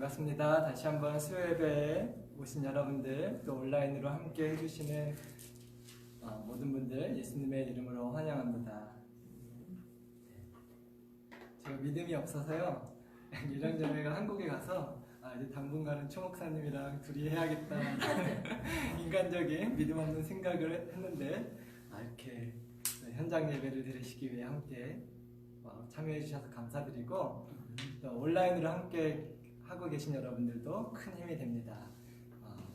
반갑습니다. 다시 한번 수요예배에 오신 여러분들, 또 온라인으로 함께 해주시는 모든 분들 예수님의 이름으로 환영합니다. 제가 믿음이 없어서요, 예전에 한국에 가서 이제 당분간은 초 목사님이랑 둘이 해야겠다 인간적인 믿음 없는 생각을 했는데 이렇게 현장 예배를 들으시기 위해 함께 참여해 주셔서 감사드리고, 또 온라인으로 함께 하고 계신 여러분들도 큰 힘이 됩니다.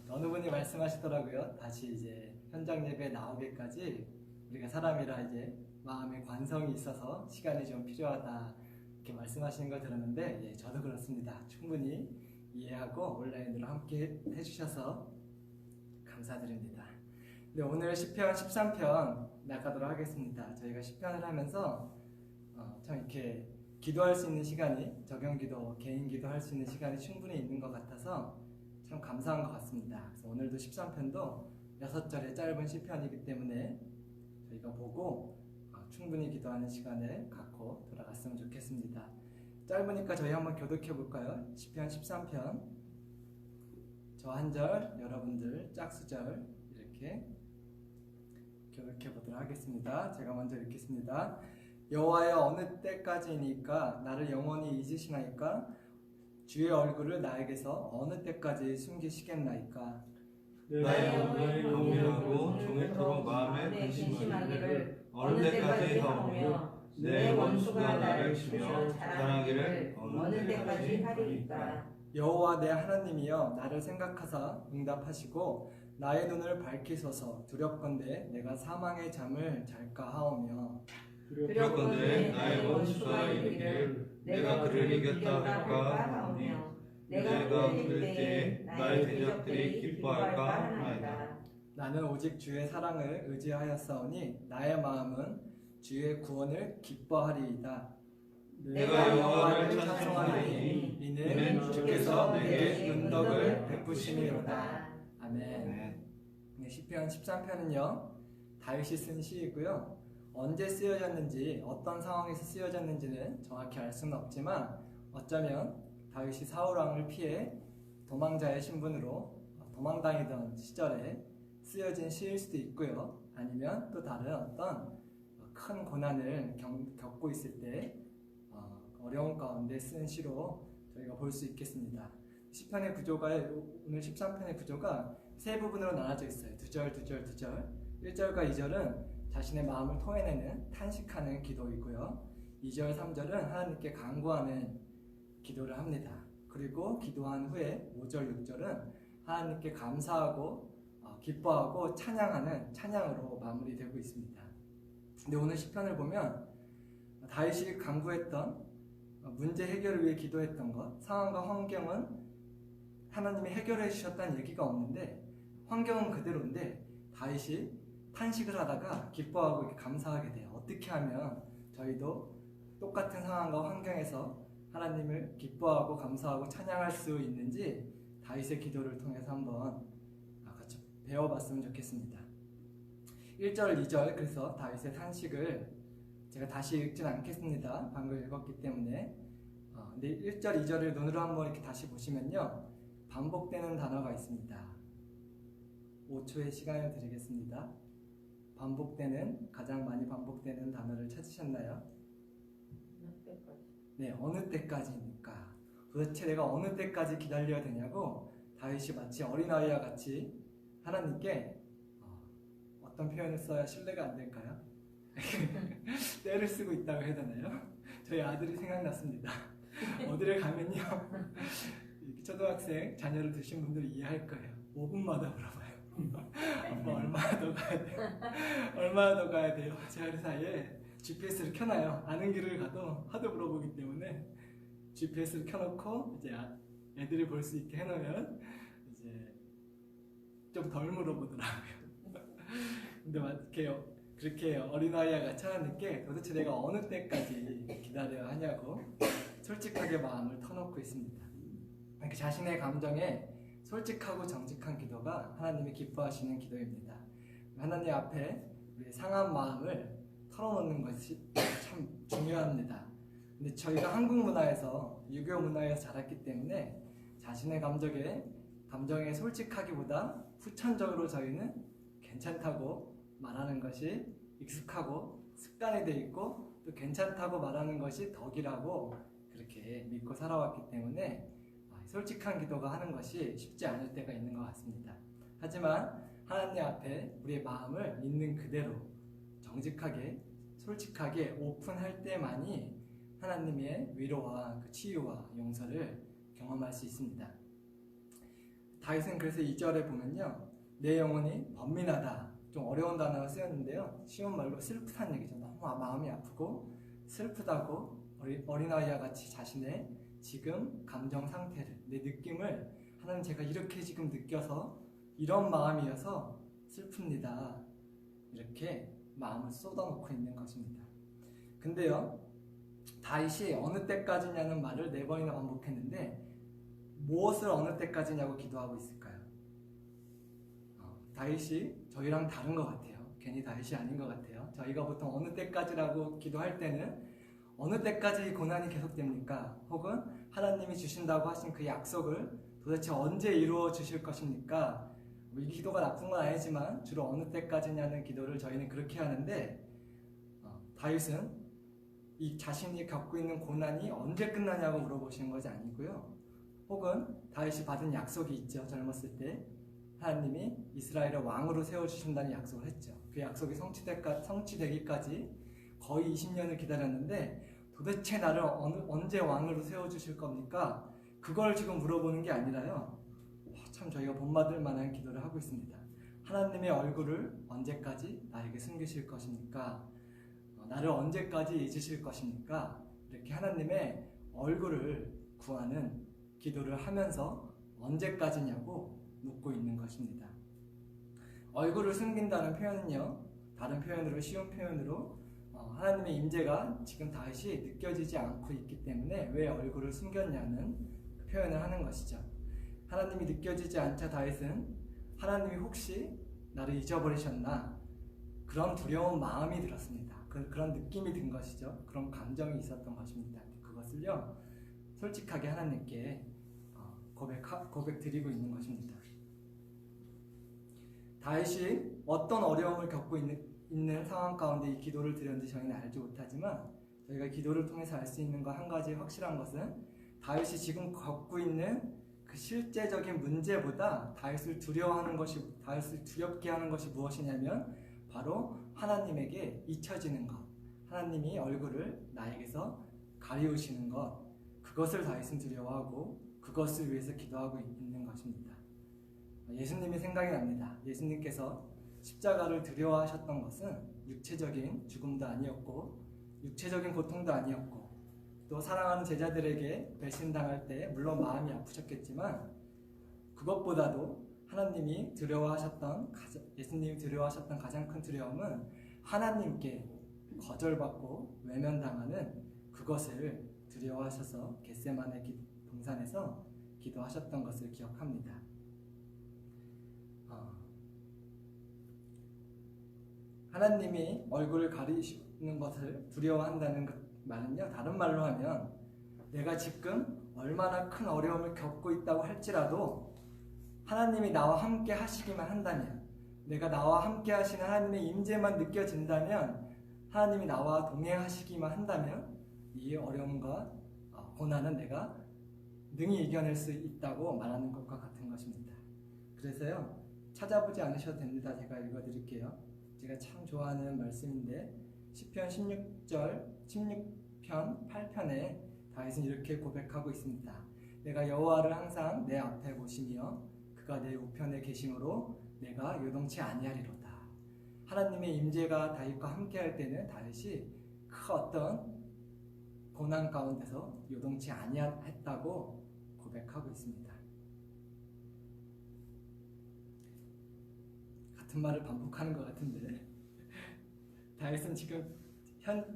어느 분이 말씀하시더라고요. 다시 이제 현장 예배 나오기까지 우리가 사람이라 이제 마음에 관성이 있어서 시간이 좀 필요하다, 이렇게 말씀하시는 걸 들었는데, 저도 그렇습니다. 충분히 이해하고 온라인으로 함께 해주셔서 감사드립니다. 네, 오늘 시편 13편 나가도록 하겠습니다. 저희가 시편을 하면서 참 이렇게 기도할 수 있는 시간이, 적용기도, 개인기도 할 수 있는 시간이 충분히 있는 것 같아서 참 감사한 것 같습니다. 그래서 오늘도 13편도 6절의 짧은 시편이기 때문에 저희가 보고 충분히 기도하는 시간을 갖고 돌아갔으면 좋겠습니다. 짧으니까 저희 한번 교독해 볼까요? 시편 13편, 저 한 절, 여러분들 짝수절 이렇게 교독해 보도록 하겠습니다. 제가 먼저 읽겠습니다. 여호와여, 어느 때까지니까 나를 영원히 잊으시나이까? 주의 얼굴을 나에게서 어느 때까지 숨기시겠나이까? 나의 영혼을 경외하고 종일토록 마음에 근심하기를 어느 때까지 하오며 내 원수가 나를 치며 자랑하기를 어느 때까지 하리이까? 여호와 내 하나님이여, 나를 생각하사 응답하시고 나의 눈을 밝히소서. 두렵건대 내가 사망의 잠을 잘까 하오며, 두렵건대 나의 원수가 이르기를 내가 그를 이겼다 할까 하오며 내가 그를 이길 때에 나의 대적들이 기뻐할까 하나이다. 나는 오직 주의 사랑을 의지하였사오니 나의 마음은 주의 구원을 기뻐하리이다. 내가 여호와를 찬송하리니 이는 주께서 내게 은덕을 베푸심이로다. 아멘. 시편 13편은요 다윗이 쓴 시이고요, 언제 쓰여졌는지, 어떤 상황에서 쓰여졌는지는 정확히 알 수는 없지만 어쩌면 다윗이 사울왕을 피해 도망자의 신분으로 도망다니던 시절에 쓰여진 시일 수도 있고요, 아니면 또 다른 어떤 큰 고난을 겪고 있을 때 어려운 가운데 쓴 시로 저희가 볼 수 있겠습니다. 시편의 구조가, 오늘 13편의 구조가 세 부분으로 나눠져 있어요. 2절, 2절, 2절. 1절과 2절은 자신의 마음을 토해내는, 탄식하는 기도이고요, 2절, 3절은 하나님께 간구하는 기도를 합니다. 그리고 기도한 후에 5절, 6절은 하나님께 감사하고 기뻐하고 찬양하는 찬양으로 마무리되고 있습니다. 근데 오늘 시편을 보면 다윗이 간구했던, 문제 해결을 위해 기도했던 것, 상황과 환경은 하나님이 해결해 주셨다는 얘기가 없는데 환경은 그대로인데 다윗이 탄식을 하다가 기뻐하고 이렇게 감사하게 돼요. 어떻게 하면 저희도 똑같은 상황과 환경에서 하나님을 기뻐하고 감사하고 찬양할 수 있는지 다윗의 기도를 통해서 한번 같이 배워봤으면 좋겠습니다. 1절, 2절, 그래서 다윗의 탄식을 제가 다시 읽진 않겠습니다. 방금 읽었기 때문에. 근데 1절, 2절을 눈으로 한번 이렇게 다시 보시면요, 반복되는 단어가 있습니다. 5초의 시간을 드리겠습니다. 가장 많이 반복되는 단어를 찾으셨나요? 네, 어느 때까지니까. 도대체 내가 어느 때까지 기다려야 되냐고 다윗이 마치 어린아이와 같이 하나님께 어떤 표현을 써야 신뢰가 안 될까요? 때를 쓰고 있다고 해야 되나요? 저희 아들이 생각났습니다. 어디를 가면요, 초등학생 자녀를 두신 분들이 이해할 거예요. 5분마다 물어봐요. 아빠 얼마나 더 가야 돼요? 얼마나 더 가야 돼요? 제가 그 사이에 GPS를 켜놔요. 아는 길을 가도 하도 물어보기 때문에 GPS를 켜놓고 이제 애들이 볼 수 있게 해놓으면 이제 좀 덜 물어보더라고요. 근데 그렇게 어린아이와 같이 하나님께 도대체 내가 어느 때까지 기다려야 하냐고 솔직하게 마음을 터놓고 있습니다. 자신의 감정에 솔직하고 정직한 기도가 하나님이 기뻐하시는 기도입니다. 하나님 앞에 우리의 상한 마음을 털어놓는 것이 참 중요합니다. 근데 저희가 한국 문화에서, 유교 문화에서 자랐기 때문에 자신의 감정에 솔직하기보다 후천적으로 저희는 괜찮다고 말하는 것이 익숙하고 습관이 되어 있고 또 괜찮다고 말하는 것이 덕이라고 그렇게 믿고 살아왔기 때문에 솔직한 기도가 하는 것이 쉽지 않을 때가 있는 것 같습니다. 하지만 하나님 앞에 우리의 마음을 있는 그대로 정직하게 솔직하게 오픈할 때만이 하나님의 위로와 그 치유와 용서를 경험할 수 있습니다. 다윗은 그래서 2절에 보면요, 내 영혼이 번민하다, 좀 어려운 단어가 쓰였는데요, 쉬운 말로 슬프다는 얘기죠. 너무 마음이 아프고 슬프다고 어린아이와 같이 자신의 지금 감정 상태를, 내 느낌을 하나님 제가 이렇게 지금 느껴서 이런 마음이어서 슬픕니다, 이렇게 마음을 쏟아놓고 있는 것입니다. 근데요, 다윗이 어느 때까지냐는 말을 4번이나 반복했는데 무엇을 어느 때까지냐고 기도하고 있을까요? 다윗이 저희랑 다른 것 같아요. 괜히 다윗이 아닌 것 같아요. 저희가 보통 어느 때까지라고 기도할 때는 어느 때까지 이 고난이 계속됩니까? 혹은 하나님이 주신다고 하신 그 약속을 도대체 언제 이루어 주실 것입니까? 이 기도가 나쁜 건 아니지만 주로 어느 때까지냐는 기도를 저희는 그렇게 하는데, 다윗은 이 자신이 겪고 있는 고난이 언제 끝나냐고 물어보시는 것이 아니고요, 혹은 다윗이 받은 약속이 있죠. 젊었을 때 하나님이 이스라엘을 왕으로 세워주신다는 약속을 했죠. 그 약속이 성취되기까지 거의 20년을 기다렸는데 도대체 나를 언제 왕으로 세워주실 겁니까? 그걸 지금 물어보는 게 아니라요, 참 저희가 본받을 만한 기도를 하고 있습니다. 하나님의 얼굴을 언제까지 나에게 숨기실 것입니까? 나를 언제까지 잊으실 것입니까? 이렇게 하나님의 얼굴을 구하는 기도를 하면서 언제까지냐고 묻고 있는 것입니다. 얼굴을 숨긴다는 표현은요, 다른 표현으로, 쉬운 표현으로 하나님의 임재가 지금 다윗이 느껴지지 않고 있기 때문에 왜 얼굴을 숨겼냐는 표현을 하는 것이죠. 하나님이 느껴지지 않자 다윗은 하나님이 혹시 나를 잊어버리셨나, 그런 두려운 마음이 들었습니다. 그런 느낌이 든 것이죠. 그런 감정이 있었던 것입니다. 그것을요, 솔직하게 하나님께 고백 드리고 있는 것입니다. 다윗이 어떤 어려움을 겪고 있는 상황 가운데 이 기도를 드렸는지 저희는 알지 못하지만, 저희가 기도를 통해서 알 수 있는 것 한 가지 확실한 것은, 다윗이 지금 겪고 있는 그 실제적인 문제보다 다윗을 두렵게 하는 것이 무엇이냐면 바로 하나님에게 잊혀지는 것, 하나님이 얼굴을 나에게서 가리우시는 것, 그것을 다윗은 두려워하고 그것을 위해서 기도하고 있는 것입니다. 예수님이 생각이 납니다. 예수님께서 십자가를 두려워하셨던 것은 육체적인 죽음도 아니었고 육체적인 고통도 아니었고, 또 사랑하는 제자들에게 배신당할 때 물론 마음이 아프셨겠지만, 그것보다도 예수님이 두려워하셨던 가장 큰 두려움은 하나님께 거절받고 외면당하는 그것을 두려워하셔서 겟세마네 동산에서 기도하셨던 것을 기억합니다. 하나님이 얼굴을 가리시는 것을 두려워한다는 그 말은요, 다른 말로 하면 내가 지금 얼마나 큰 어려움을 겪고 있다고 할지라도 하나님이 나와 함께 하시기만 한다면, 내가 나와 함께 하시는 하나님의 임재만 느껴진다면, 하나님이 나와 동행하시기만 한다면 이 어려움과 고난은 내가 능히 이겨낼 수 있다고 말하는 것과 같은 것입니다. 그래서요, 찾아보지 않으셔도 됩니다. 제가 읽어드릴게요. 제가 참 좋아하는 말씀인데, 시편 16편 8편에 다윗은 이렇게 고백하고 있습니다. 내가 여호와를 항상 내 앞에 모시며 그가 내 우편에 계심으로 내가 요동치 아니하리로다. 하나님의 임재가 다윗과 함께할 때는 다윗이 그 어떤 고난 가운데서 요동치 아니했다고 고백하고 있습니다. 같은 말을 반복하는 것 같은데, 다윗은 지금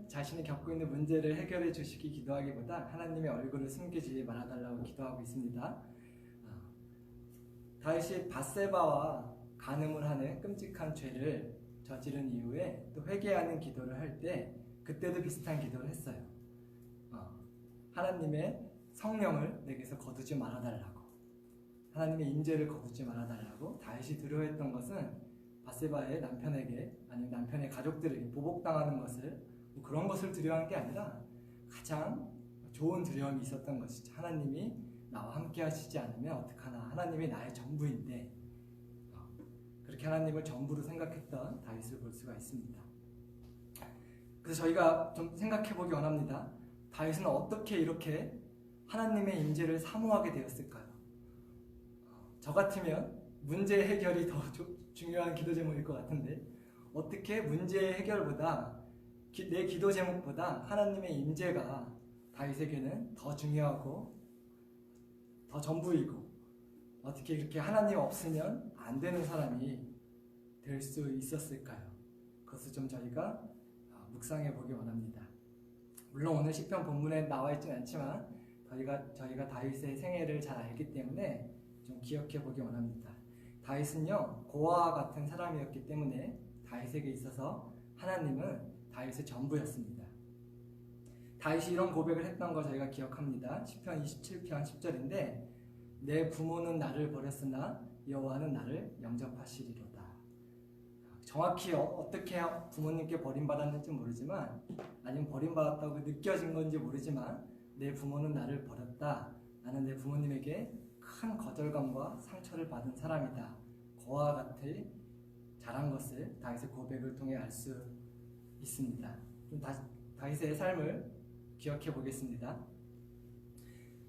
자신이 겪고 있는 문제를 해결해 주시기 기도하기보다 하나님의 얼굴을 숨기지 말아달라고 기도하고 있습니다. 다윗이 밧세바와 간음을 하는 끔찍한 죄를 저지른 이후에 또 회개하는 기도를 할 때 그때도 비슷한 기도를 했어요. 하나님의 성령을 내게서 거두지 말아달라고, 하나님의 임재를 거두지 말아달라고 다윗이 두려워했던 것은 바세바의 남편에게 아니면 남편의 가족들에게 보복당하는 것을 그런 것을 두려워한 게 아니라 가장 좋은 두려움이 있었던 것이죠. 하나님이 나와 함께 하시지 않으면 어떡하나, 하나님이 나의 전부인데, 그렇게 하나님을 전부로 생각했던 다윗을 볼 수가 있습니다. 그래서 저희가 좀 생각해 보기 원합니다. 다윗은 어떻게 이렇게 하나님의 임재를 사모하게 되었을까요? 저 같으면 문제 해결이 더 중요한 기도 제목일 것 같은데, 어떻게 문제 해결보다 내 기도 제목보다 하나님의 임재가 다윗에게는 더 중요하고 더 전부이고, 어떻게 이렇게 하나님 없으면 안 되는 사람이 될 수 있었을까요? 그것을 좀 저희가 묵상해 보기 원합니다. 물론 오늘 시편 본문에 나와 있지는 않지만 저희가 다윗의 생애를 잘 알기 때문에 좀 기억해 보기 원합니다. 다윗은요, 고아와 같은 사람이었기 때문에 다윗에게 있어서 하나님은 다윗의 전부였습니다. 다윗이 이런 고백을 했던 거 저희가 기억합니다. 시편 27편 10절인데 내 부모는 나를 버렸으나 여호와는 나를 영접하시리로다. 정확히 어떻게 부모님께 버림받았는지 모르지만, 아니면 버림받았다고 느껴진 건지 모르지만, 내 부모는 나를 버렸다. 나는 내 부모님에게 큰 거절감과 상처를 받은 사람이다. 고아와 같이 자란 것을 다윗의 고백을 통해 알 수 있습니다. 좀 다윗의 삶을 기억해 보겠습니다.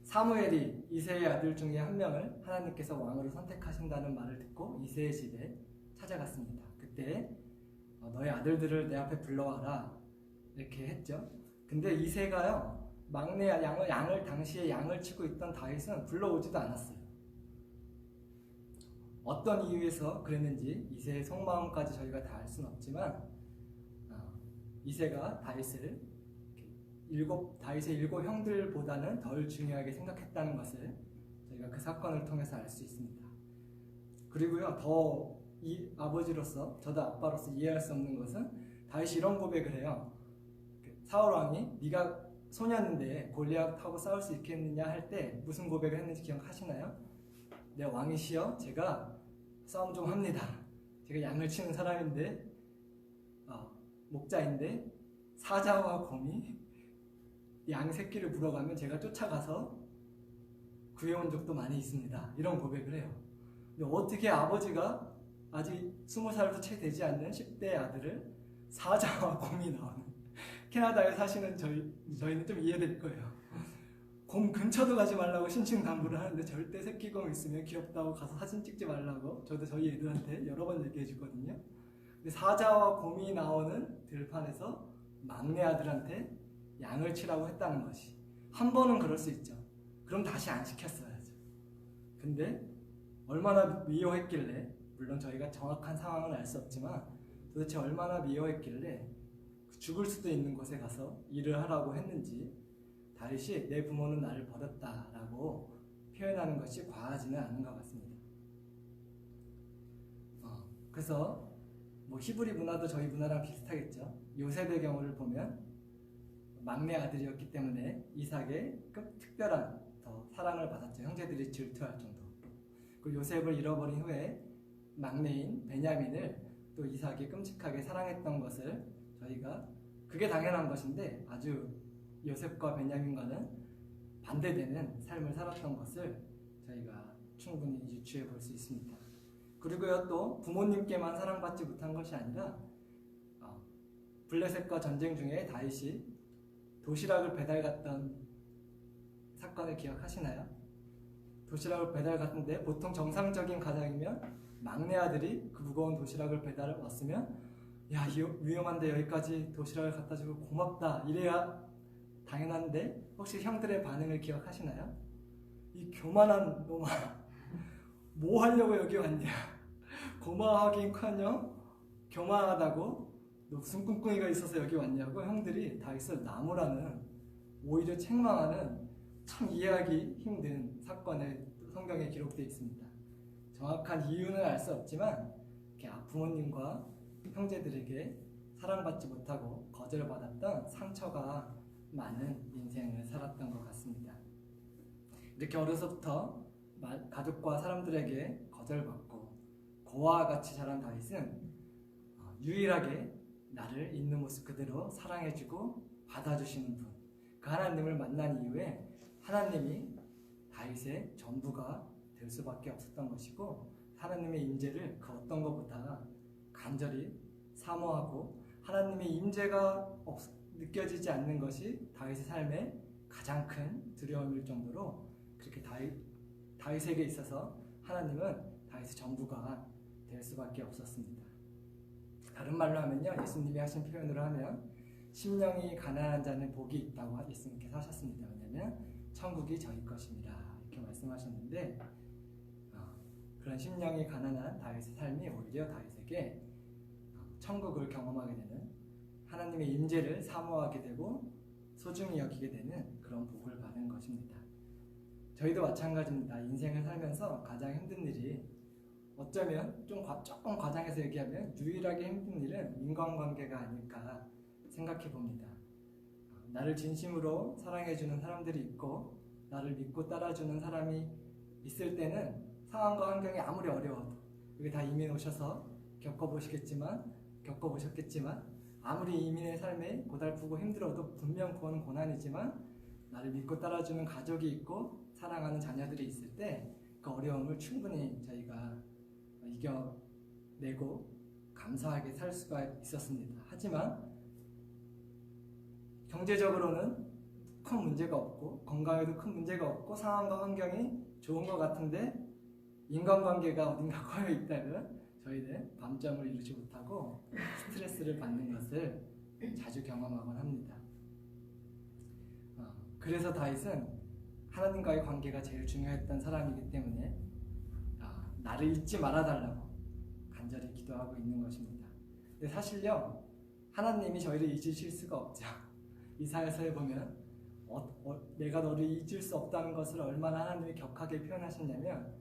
사무엘이 이새의 아들 중에 한 명을 하나님께서 왕으로 선택하신다는 말을 듣고 이새의 집에 찾아갔습니다. 그때 너의 아들들을 내 앞에 불러와라 이렇게 했죠. 근데 이새가요, 막내 당시에 양을 치고 있던 다윗은 불러오지도 않았어요. 어떤 이유에서 그랬는지 이새의 속마음까지 저희가 다 알 수는 없지만, 이새가 다윗의 일곱 형들보다는 덜 중요하게 생각했다는 것을 저희가 그 사건을 통해서 알 수 있습니다. 그리고요, 더 이 아버지로서, 저도 아빠로서 이해할 수 없는 것은 다윗이 이런 고백을 해요. 사울 왕이 네가 소년인데 골리앗하고 싸울 수 있겠느냐 할 때 무슨 고백을 했는지 기억하시나요? 내 왕이시여, 제가 싸움 좀 합니다. 제가 양을 치는 사람인데, 목자인데 사자와 곰이 양 새끼를 물어가면 제가 쫓아가서 구해온 적도 많이 있습니다. 이런 고백을 해요. 근데 어떻게 아버지가 아직 20살도 채 되지 않는 10대 아들을 사자와 곰이 나오는, 캐나다에 사시는 저희는 좀 이해될 거예요. 곰 근처도 가지 말라고 신칭당부를 하는데 절대 새끼곰 있으면 귀엽다고 가서 사진 찍지 말라고 저희 애들한테 여러 번 얘기해 주거든요. 근데 사자와 곰이 나오는 들판에서 막내 아들한테 양을 치라고 했다는 것이, 한 번은 그럴 수 있죠. 그럼 다시 안 시켰어야죠. 근데 얼마나 미워했길래, 물론 저희가 정확한 상황은 알 수 없지만 도대체 얼마나 미워했길래 죽을 수도 있는 곳에 가서 일을 하라고 했는지, 다윗이 내 부모는 나를 버렸다라고 표현하는 것이 과하지는 않은 것 같습니다. 그래서 히브리 문화도 저희 문화랑 비슷하겠죠. 요셉의 경우를 보면 막내 아들이었기 때문에 이삭의 특별한 더 사랑을 받았죠. 형제들이 질투할 정도로. 그리고 요셉을 잃어버린 후에 막내인 베냐민을 또 이삭이 끔찍하게 사랑했던 것을 저희가, 그게 당연한 것인데 아주 요셉과 베냐민과는 반대되는 삶을 살았던 것을 저희가 충분히 유추해 볼 수 있습니다. 그리고요, 또 부모님께만 사랑받지 못한 것이 아니라 블레셋과 전쟁 중에 다윗이 도시락을 배달 갔던 사건을 기억하시나요? 도시락을 배달 갔는데 보통 정상적인 가정이면 막내 아들이 그 무거운 도시락을 배달 왔으면, 야, 위험한데 여기까지 도시락을 갖다 주고 고맙다 이래야 당연한데, 혹시 형들의 반응을 기억하시나요? 이 교만한 놈아, 뭐 하려고 여기 왔냐? 고마워하긴커녕 교만하다고, 너 무슨 꿍꿍이가 있어서 여기 왔냐고 형들이 다윗을 나무라는, 오히려 책망하는 참 이해하기 힘든 사건에 성경에 기록되어 있습니다. 정확한 이유는 알 수 없지만 부모님과 형제들에게 사랑받지 못하고 거절받았던 상처가 많은 인생을 살았던 것 같습니다. 이렇게 어려서부터 가족과 사람들에게 거절받고 고아와 같이 자란 다윗은 유일하게 나를 있는 모습 그대로 사랑해주고 받아주시는 분, 그 하나님을 만난 이후에 하나님이 다윗의 전부가 될 수밖에 없었던 것이고, 하나님의 임재를 그 어떤 것보다 간절히 사모하고 하나님의 임재가 느껴지지 않는 것이 다윗의 삶의 가장 큰 두려움일 정도로, 그렇게 다윗에게 있어서 하나님은 다윗의 전부가 될 수밖에 없었습니다. 다른 말로 하면요, 예수님이 하신 표현으로 하면 심령이 가난한 자는 복이 있다고 예수님께서 하셨습니다. 왜냐하면 천국이 저희 것입니다, 이렇게 말씀하셨는데, 그런 심령이 가난한 다윗의 삶이 오히려 다윗에게 천국을 경험하게 되는, 하나님의 임재를 사모하게 되고 소중히 여기게 되는 그런 복을 받은 것입니다. 저희도 마찬가지입니다. 인생을 살면서 가장 힘든 일이, 어쩌면 조금 과장해서 얘기하면 유일하게 힘든 일은 인간관계가 아닐까 생각해 봅니다. 나를 진심으로 사랑해주는 사람들이 있고 나를 믿고 따라주는 사람이 있을 때는 상황과 환경이 아무리 어려워도, 여기 다 이민 오셔서 겪어보셨겠지만 아무리 이민의 삶에 고달프고 힘들어도 분명 그건 고난이지만 나를 믿고 따라주는 가족이 있고 사랑하는 자녀들이 있을 때 그 어려움을 충분히 저희가 이겨내고 감사하게 살 수가 있었습니다. 하지만 경제적으로는 큰 문제가 없고 건강에도 큰 문제가 없고 상황과 환경이 좋은 것 같은데 인간관계가 어딘가 꼬여 있다면 저희는 밤잠을 이루지 못하고 스트레스를 받는 것을 자주 경험하곤 합니다. 그래서 다윗은 하나님과의 관계가 제일 중요했던 사람이기 때문에 나를 잊지 말아달라고 간절히 기도하고 있는 것입니다. 근데 사실요, 하나님이 저희를 잊으실 수가 없죠. 이사야서에 보면 내가 너를 잊을 수 없다는 것을 얼마나 하나님이 격하게 표현하셨냐면,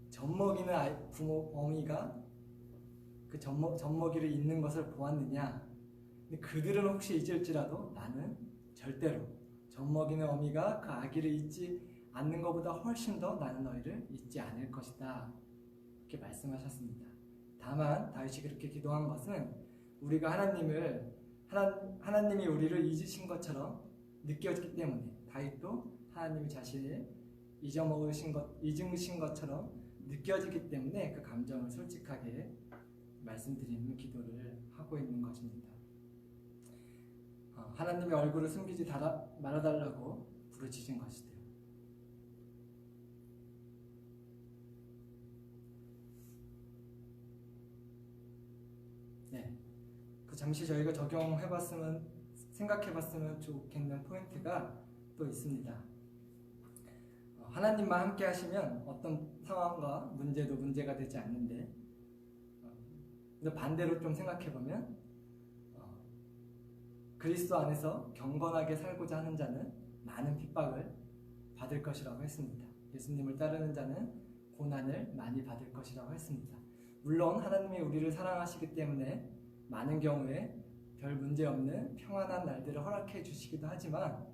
젖먹이는 부모 어미가 그 젖먹이를 잊는 것을 보았느냐, 근데 그들은 혹시 잊을지라도 나는 절대로 젖먹이는 어미가 그 아기를 잊지 않는 것보다 훨씬 더 나는 너희를 잊지 않을 것이다, 이렇게 말씀하셨습니다. 다만 다윗이 그렇게 기도한 것은 우리가 하나님이 우리를 잊으신 것처럼 느껴지기 때문에, 다윗도 하나님이 자신을 잊으신 것처럼 느껴지기 때문에 그 감정을 솔직하게 말씀드리는 기도를 하고 있는 것입니다. 하나님의 얼굴을 숨기지 말아달라고 부르짖은 것이죠. 네, 잠시 저희가 생각해봤으면 좋겠는 포인트가 또 있습니다. 하나님만 함께 하시면 어떤 상황과 문제도 문제가 되지 않는데, 근데 반대로 좀 생각해보면 그리스도 안에서 경건하게 살고자 하는 자는 많은 핍박을 받을 것이라고 했습니다. 예수님을 따르는 자는 고난을 많이 받을 것이라고 했습니다. 물론 하나님이 우리를 사랑하시기 때문에 많은 경우에 별 문제 없는 평안한 날들을 허락해 주시기도 하지만,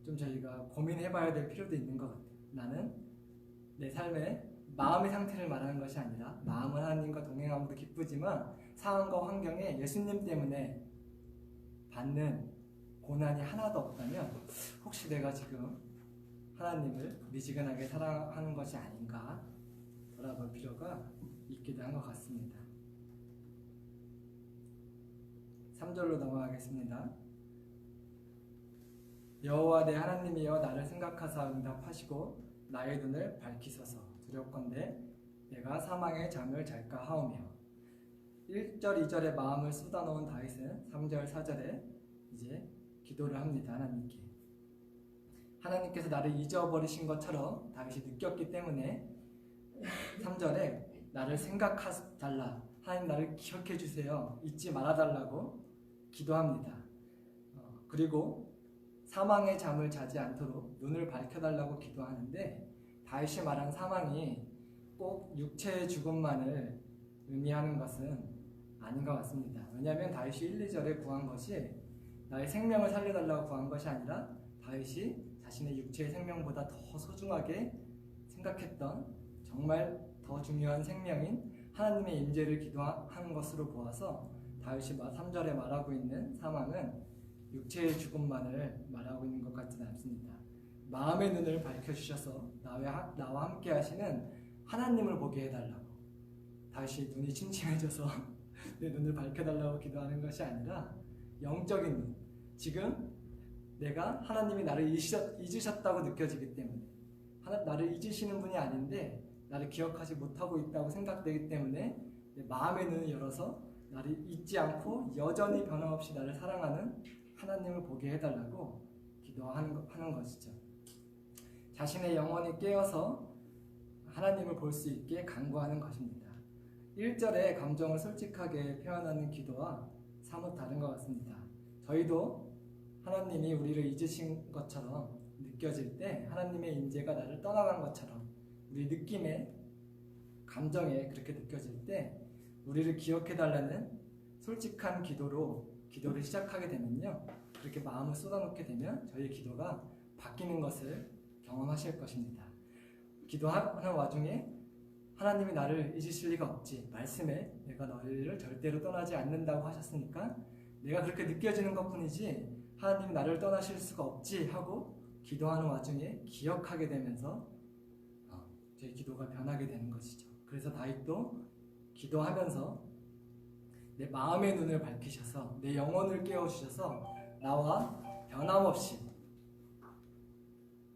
좀 저희가 고민해봐야 될 필요도 있는 것 같아요. 나는 내 삶의 마음의 상태를 말하는 것이 아니라, 마음은 하나님과 동행함으로 기쁘지만 상황과 환경에 예수님 때문에 받는 고난이 하나도 없다면 혹시 내가 지금 하나님을 미지근하게 사랑하는 것이 아닌가 돌아볼 필요가 있기도 한 것 같습니다. 3절로 넘어가겠습니다. 여호와 내 하나님이여 나를 생각하사 응답하시고 나의 눈을 밝히소서. 두렵건대 내가 사망의 잠을 잘까 하오며. 1절 2절에 마음을 쏟아놓은 다윗은 3절 4절에 이제 기도를 합니다. 하나님께서 나를 잊어버리신 것처럼 다윗이 느꼈기 때문에 3절에 나를 생각하달라, 하나님 나를 기억해 주세요, 잊지 말아달라고 기도합니다. 그리고 사망의 잠을 자지 않도록 눈을 밝혀달라고 기도하는데, 다윗이 말한 사망이 꼭 육체의 죽음만을 의미하는 것은 아닌 것 같습니다. 왜냐하면 다윗이 1, 2절에 구한 것이 나의 생명을 살려달라고 구한 것이 아니라, 다윗이 자신의 육체의 생명보다 더 소중하게 생각했던 정말 더 중요한 생명인 하나님의 임재를 기도한 것으로 보아서 다윗이 3절에 말하고 있는 사망은 육체의 죽음만을 말하고 있는 것 같지는 않습니다. 마음의 눈을 밝혀주셔서 나와 함께 하시는 하나님을 보게 해달라고, 다시 눈이 침침해져서 내 눈을 밝혀달라고 기도하는 것이 아니라 영적인 눈, 지금 내가 하나님이 나를 잊으셨다고 느껴지기 때문에, 나를 잊으시는 분이 아닌데 나를 기억하지 못하고 있다고 생각되기 때문에 내 마음의 눈을 열어서 나를 잊지 않고 여전히 변함없이 나를 사랑하는 하나님을 보게 해달라고 기도하는 것이죠. 자신의 영혼이 깨어서 하나님을 볼 수 있게 간구하는 것입니다. 1절의 감정을 솔직하게 표현하는 기도와 사뭇 다른 것 같습니다. 저희도 하나님이 우리를 잊으신 것처럼 느껴질 때, 하나님의 임재가 나를 떠나간 것처럼 우리 느낌에, 감정에 그렇게 느껴질 때 우리를 기억해달라는 솔직한 기도를 시작하게 되면요, 그렇게 마음을 쏟아놓게 되면 저희의 기도가 바뀌는 것을 경험하실 것입니다. 기도하는 와중에 하나님이 나를 잊으실 리가 없지, 말씀에 내가 너희를 절대로 떠나지 않는다고 하셨으니까 내가 그렇게 느껴지는 것뿐이지 하나님이 나를 떠나실 수가 없지 하고 기도하는 와중에 기억하게 되면서 저희 기도가 변하게 되는 것이죠. 그래서 다윗도 기도하면서 내 마음의 눈을 밝히셔서 내 영혼을 깨워주셔서 나와 변함없이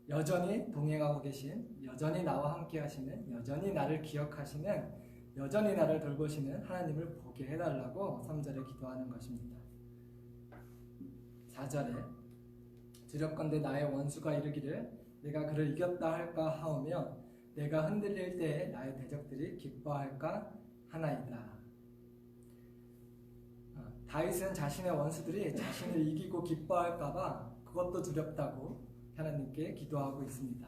여전히 동행하고 계신, 여전히 나와 함께 하시는, 여전히 나를 기억하시는, 여전히 나를 돌보시는 하나님을 보게 해달라고 3절에 기도하는 것입니다. 4절에 두렵건대 나의 원수가 이르기를 내가 그를 이겼다 할까 하오며 내가 흔들릴 때에 나의 대적들이 기뻐할까 하나이다. 다윗은 자신의 원수들이 자신을 이기고 기뻐할까 봐 그것도 두렵다고 하나님께 기도하고 있습니다.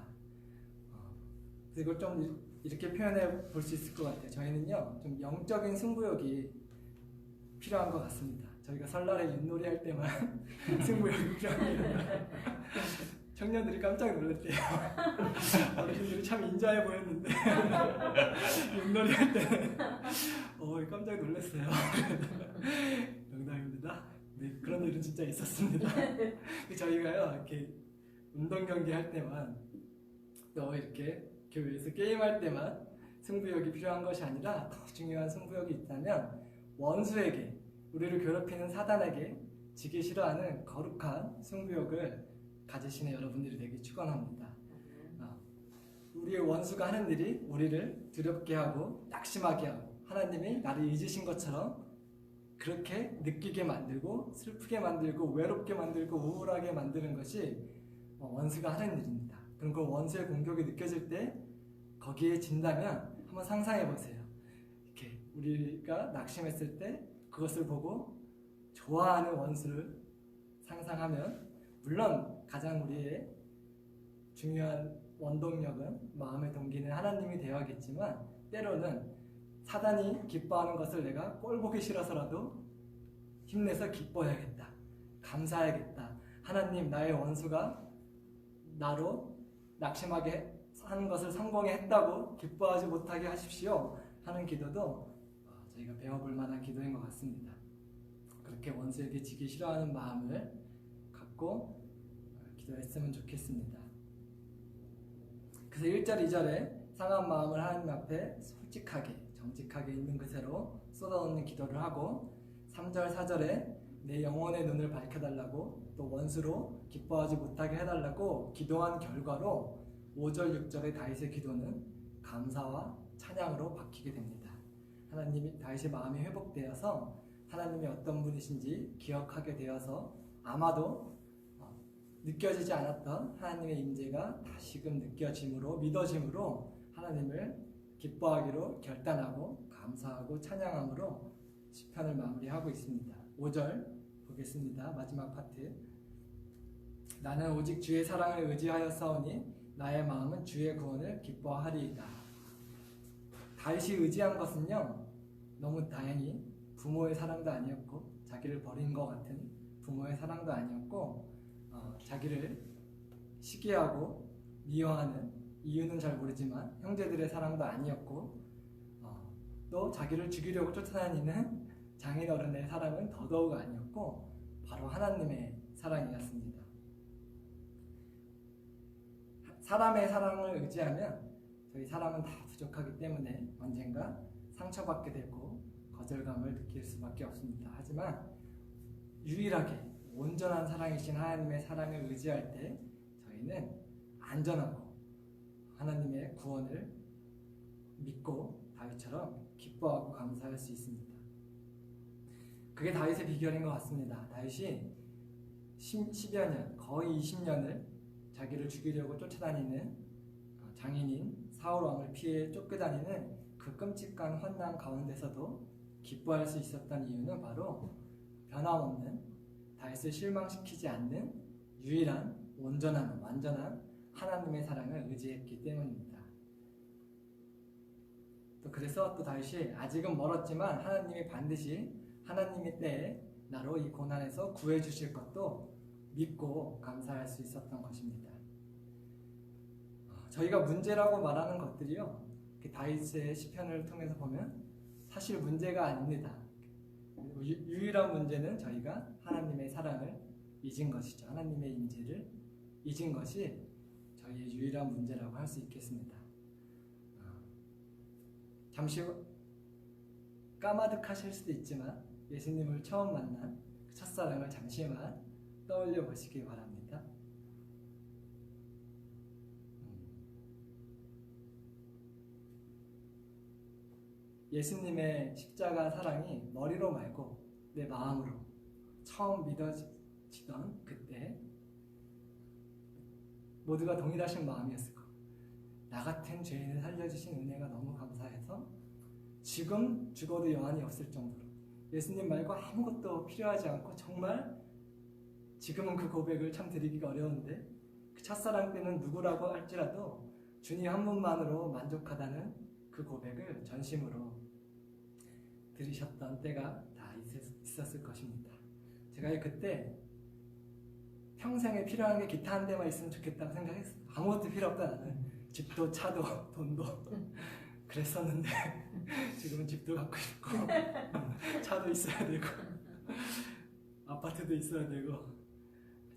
그리고 좀 이렇게 표현해 볼 수 있을 것 같아요. 저희는요, 좀 영적인 승부욕이 필요한 것 같습니다. 저희가 설날에 윷놀이 할 때만 승부욕이 필요합니다. 청년들이 깜짝 놀랐대요. 어르신들이 참 인자해 보였는데 윷놀이 할 때는 깜짝 놀랐어요. 농담입니다. 네, 그런 일은 진짜 있었습니다. 저희가요, 이렇게 운동 경기 할 때만, 또 이렇게 교회에서 게임할 때만 승부욕이 필요한 것이 아니라 더 중요한 승부욕이 있다면 원수에게, 우리를 괴롭히는 사단에게 지기 싫어하는 거룩한 승부욕을 가지시는 여러분들이 되기 축원합니다. 우리의 원수가 하는 일이 우리를 두렵게 하고 낙심하게 하고 하나님이 나를 잊으신 것처럼 그렇게 느끼게 만들고 슬프게 만들고 외롭게 만들고 우울하게 만드는 것이 원수가 하는 일입니다. 그럼 그 원수의 공격이 느껴질 때 거기에 진다면 한번 상상해 보세요. 이렇게 우리가 낙심했을 때 그것을 보고 좋아하는 원수를 상상하면, 물론 가장 우리의 중요한 원동력은, 마음의 동기는 하나님이 되어야겠지만 때로는 사단이 기뻐하는 것을 내가 꼴보기 싫어서라도 힘내서 기뻐해야겠다, 감사해야겠다, 하나님 나의 원수가 나로 낙심하게 하는 것을 성공에 했다고 기뻐하지 못하게 하십시오 하는 기도도 저희가 배워볼 만한 기도인 것 같습니다. 그렇게 원수에게 지기 싫어하는 마음을 갖고 기도했으면 좋겠습니다. 그래서 1절, 2절에 상한 마음을 하나님 앞에 솔직하게, 정직하게 있는 그새로 쏟아놓는 기도를 하고, 3절, 4절에 내 영혼의 눈을 밝혀달라고, 또 원수로 기뻐하지 못하게 해달라고 기도한 결과로 5절, 6절의 다윗의 기도는 감사와 찬양으로 바뀌게 됩니다. 하나님이, 다윗의 마음이 회복되어서 하나님이 어떤 분이신지 기억하게 되어서 아마도 느껴지지 않았던 하나님의 임재가 다시금 느껴짐으로, 믿어짐으로 하나님을 기뻐하기로 결단하고 감사하고 찬양함으로 시편을 마무리하고 있습니다. 5절 보겠습니다. 마지막 파트. 나는 오직 주의 사랑을 의지하여 싸우니 나의 마음은 주의 구원을 기뻐하리이다. 다윗이 의지한 것은요, 너무 다행히 부모의 사랑도 아니었고 자기를 버린 것 같은 부모의 사랑도 아니었고 자기를 시기하고 미워하는 이유는 잘 모르지만 형제들의 사랑도 아니었고 또 자기를 죽이려고 쫓아다니는 장인어른의 사랑은 더더욱 아니었고 바로 하나님의 사랑이었습니다. 사람의 사랑을 의지하면 저희 사람은 다 부족하기 때문에 언젠가 상처받게 되고 거절감을 느낄 수밖에 없습니다. 하지만 유일하게 온전한 사랑이신 하나님의 사랑을 의지할 때 저희는 안전하고 하나님의 구원을 믿고 다윗처럼 기뻐하고 감사할 수 있습니다. 그게 다윗의 비결인 것 같습니다. 다윗이 10여 년, 거의 20년을 자기를 죽이려고 쫓아다니는 장인인 사울 왕을 피해 쫓겨다니는 그 끔찍한 환난 가운데서도 기뻐할 수 있었던 이유는 바로 변함없는 다윗을 실망시키지 않는 유일한 온전한 완전한 하나님의 사랑을 의지했기 때문입니다. 또 그래서 또 다윗이 아직은 멀었지만 하나님이 반드시 하나님의 때에 나로 이 고난에서 구해 주실 것도 믿고 감사할 수 있었던 것입니다. 저희가 문제라고 말하는 것들이요, 다윗의 시편을 통해서 보면 사실 문제가 아닙니다. 유일한 문제는 저희가 하나님의 사랑을 잊은 것이죠. 하나님의 임재를 잊은 것이 저희의 유일한 문제라고 할 수 있겠습니다. 잠시 까마득하실 수도 있지만 예수님을 처음 만난 그 첫사랑을 잠시만 떠올려 보시기 바랍니다. 예수님의 십자가 사랑이 머리로 말고 내 마음으로 처음 믿어지던 그때 모두가 동일하신 마음이었을 거예요. 나 같은 죄인을 살려주신 은혜가 너무 감사해서 지금 죽어도 여한이 없을 정도로 예수님 말고 아무것도 필요하지 않고 정말 지금은 그 고백을 참 드리기가 어려운데 그 첫사랑 때는 누구라고 할지라도 주님 한 분만으로 만족하다는 그 고백을 전심으로 들으셨던 때가 다 있었을 것입니다. 제가 그때 평생에 필요한 게 기타 한 대만 있으면 좋겠다고 생각했어요. 아무것도 필요 없다 나는. 집도 차도 돈도 그랬었는데 지금은 집도 갖고 싶고 차도 있어야 되고 아파트도 있어야 되고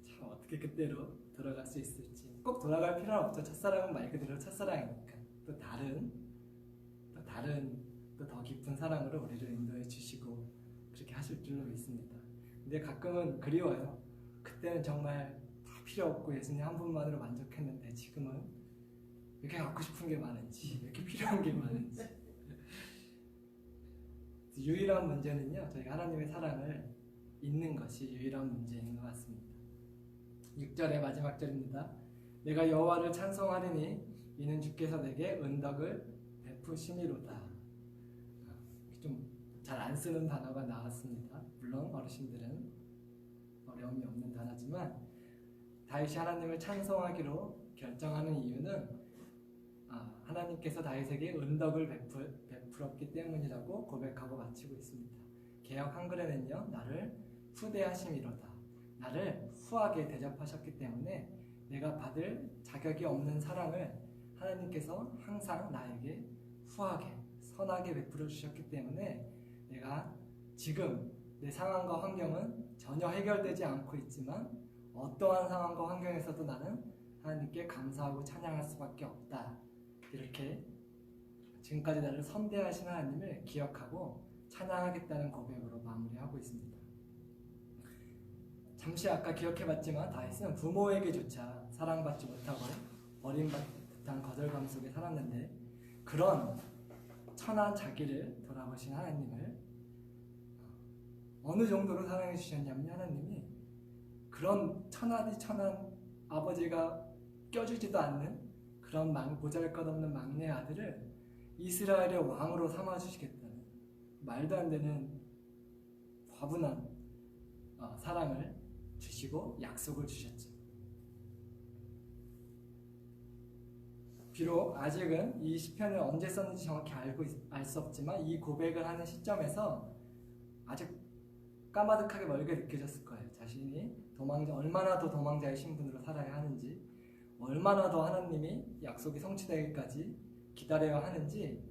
참 어떻게 그때로 돌아갈 수 있을지. 꼭 돌아갈 필요는 없죠. 첫사랑은 말 그대로 첫사랑이니까 또 다른 또 더 깊은 사랑으로 우리를 인도해 주시고 그렇게 하실 줄로 믿습니다. 근데 가끔은 그리워요. 그때는 정말 다 필요 없고 예수님 한 분만으로 만족했는데 지금은 왜 이렇게 갖고 싶은 게 많은지, 왜 이렇게 필요한 게 많은지. 유일한 문제는요, 저희가 하나님의 사랑을 잊는 것이 유일한 문제인 것 같습니다. 6절의 마지막 절입니다. 내가 여호와를 찬송하리니 이는 주께서 내게 은덕을 베푸심이로다. 좀 잘 안 쓰는 단어가 나왔습니다. 물론 어르신들은 어려움이 없는 단어지만 다윗이 하나님을 찬송하기로 결정하는 이유는 하나님께서 다윗에게 은덕을 베풀었기 때문이라고 고백하고 마치고 있습니다. 개역 한글에는요, 나를 후대하심이로다. 나를 후하게 대접하셨기 때문에 내가 받을 자격이 없는 사랑을 하나님께서 항상 나에게 후하게 선하게 베풀어 주셨기 때문에 내가 지금 내 상황과 환경은 전혀 해결되지 않고 있지만 어떠한 상황과 환경에서도 나는 하나님께 감사하고 찬양할 수밖에 없다. 이렇게 지금까지 나를 선대하신 하나님을 기억하고 찬양하겠다는 고백으로 마무리하고 있습니다. 잠시 아까 기억해봤지만 다윗은 부모에게조차 사랑받지 못하고 버림받은 거절감 속에 살았는데 그런 천한 자기를 돌아보신 하나님을 어느 정도로 사랑해 주셨냐면 하나님이 그런 천한 아버지가 껴주지도 않는 그런 보잘것없는 막내 아들을 이스라엘의 왕으로 삼아주시겠다는 말도 안 되는 과분한 사랑을 주시고 약속을 주셨죠. 비록 아직은 이 시편을 언제 썼는지 정확히 알 수 없지만 이 고백을 하는 시점에서 아직 까마득하게 멀게 느껴졌을 거예요. 자신이 얼마나 더 도망자의 신분으로 살아야 하는지, 얼마나 더 하나님이 약속이 성취되기까지 기다려야 하는지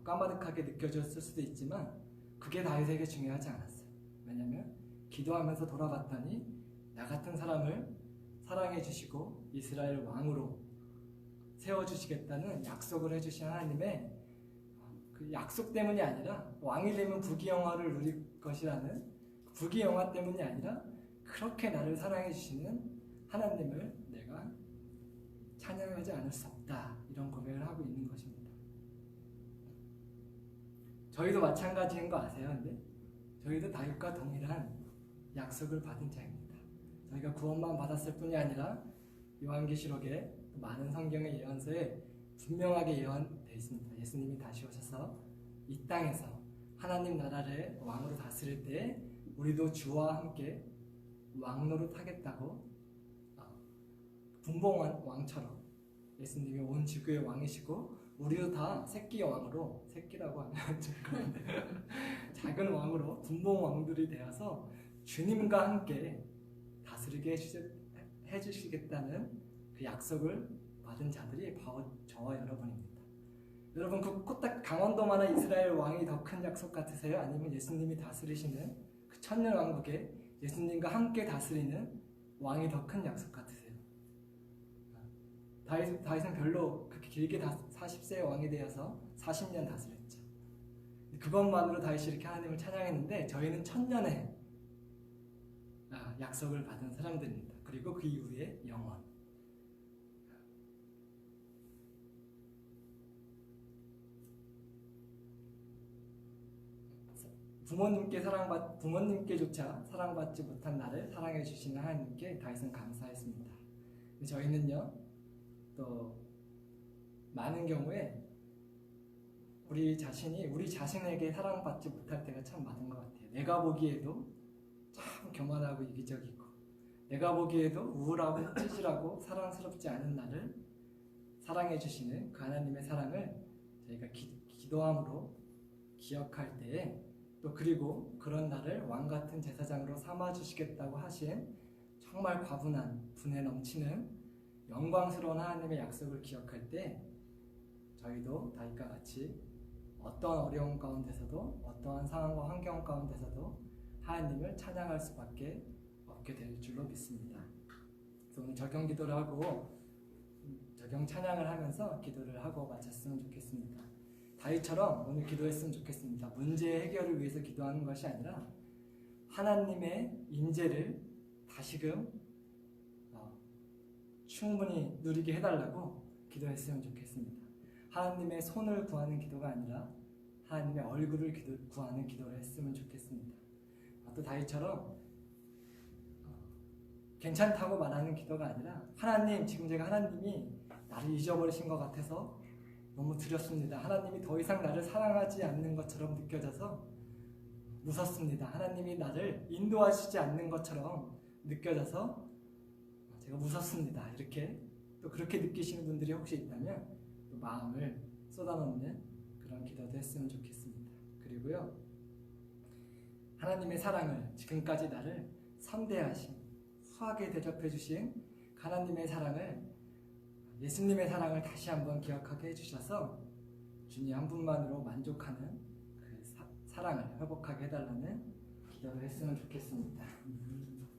까마득하게 느껴졌을 수도 있지만 그게 다윗에게 중요하지 않았어요. 왜냐하면 기도하면서 돌아봤더니 나 같은 사람을 사랑해 주시고 이스라엘 왕으로 세워주시겠다는 약속을 해주신 하나님의 그 약속 때문이 아니라 왕이 되면 부귀영화를 누릴 것이라는 부귀영화 때문이 아니라 그렇게 나를 사랑해 주시는 하나님을 내가 찬양하지 않을 수 없다, 이런 고백을 하고 있는 것입니다. 저희도 마찬가지인 거 아세요? 근데 저희도 다윗과 동일한 약속을 받은 자입니다. 저희가 구원만 받았을 뿐이 아니라 요한계시록에 많은 성경의 예언서에 분명하게 예언되어 있습니다. 예수님이 다시 오셔서 이 땅에서 하나님 나라를 왕으로 다스릴 때 우리도 주와 함께 왕노릇 하겠다고, 분봉 왕처럼 예수님이 온 지구의 왕이시고 우리도 다 새끼 왕으로, 새끼라고 하면 좀 그런데 작은 왕으로 분봉 왕들이 되어서 주님과 함께 다스리게 해주시겠다는 그 약속을 받은 자들이 바로 저와 여러분입니다. 여러분, 그 코딱 강원도만한 이스라엘 왕이 더 큰 약속 같으세요? 아니면 예수님이 다스리시는 그 천년 왕국에 예수님과 함께 다스리는 왕이 더 큰 약속 같으세요? 다윗은 별로 그렇게 길게 40세의 왕이 되어서 40년 다스렸죠. 그것만으로 다윗이 이렇게 하나님을 찬양했는데 저희는 천년의 약속을 받은 사람들입니다. 그리고 그 이후에 영원. 부모님께조차 사랑받지 못한 나를 사랑해 주시는 하나님께 다윗은 감사했습니다. 저희는요, 또 많은 경우에 우리 자신에게 사랑받지 못할 때가 참 많은 것 같아요. 내가 보기에도 참 교만하고 이기적이고, 내가 보기에도 우울하고 찌질하고 사랑스럽지 않은 나를 사랑해 주시는 그 하나님의 사랑을 저희가 기도함으로 기억할 때에, 또 그리고 그런 나를 왕같은 제사장으로 삼아주시겠다고 하신 정말 과분한 분에 넘치는 영광스러운 하나님의 약속을 기억할 때 저희도 다윗과 같이 어떤 어려움 가운데서도, 어떠한 상황과 환경 가운데서도 하나님을 찬양할 수밖에 없게 될 줄로 믿습니다. 그래서 오늘 적용 기도를 하고 적용 찬양을 하면서 기도를 하고 마쳤으면 좋겠습니다. 다윗처럼 오늘 기도했으면 좋겠습니다. 문제 해결을 위해서 기도하는 것이 아니라 하나님의 임재를 다시금 충분히 누리게 해달라고 기도했으면 좋겠습니다. 하나님의 손을 구하는 기도가 아니라 하나님의 얼굴을 구하는 기도를 했으면 좋겠습니다. 또 다윗처럼 괜찮다고 말하는 기도가 아니라 하나님, 지금 제가 하나님이 나를 잊어버리신 것 같아서 너무 두렵습니다. 하나님이 더 이상 나를 사랑하지 않는 것처럼 느껴져서 무섭습니다. 하나님이 나를 인도하시지 않는 것처럼 느껴져서 제가 무섭습니다. 이렇게 또 그렇게 느끼시는 분들이 혹시 있다면 또 마음을 쏟아놓는 그런 기도도 했으면 좋겠습니다. 그리고요, 하나님의 사랑을, 지금까지 나를 선대하신, 후하게 대접해 주신 하나님의 사랑을, 예수님의 사랑을 다시 한번 기억하게 해주셔서 주님 한 분만으로 만족하는 그 사랑을 회복하게 해달라는 기도를 했으면 좋겠습니다.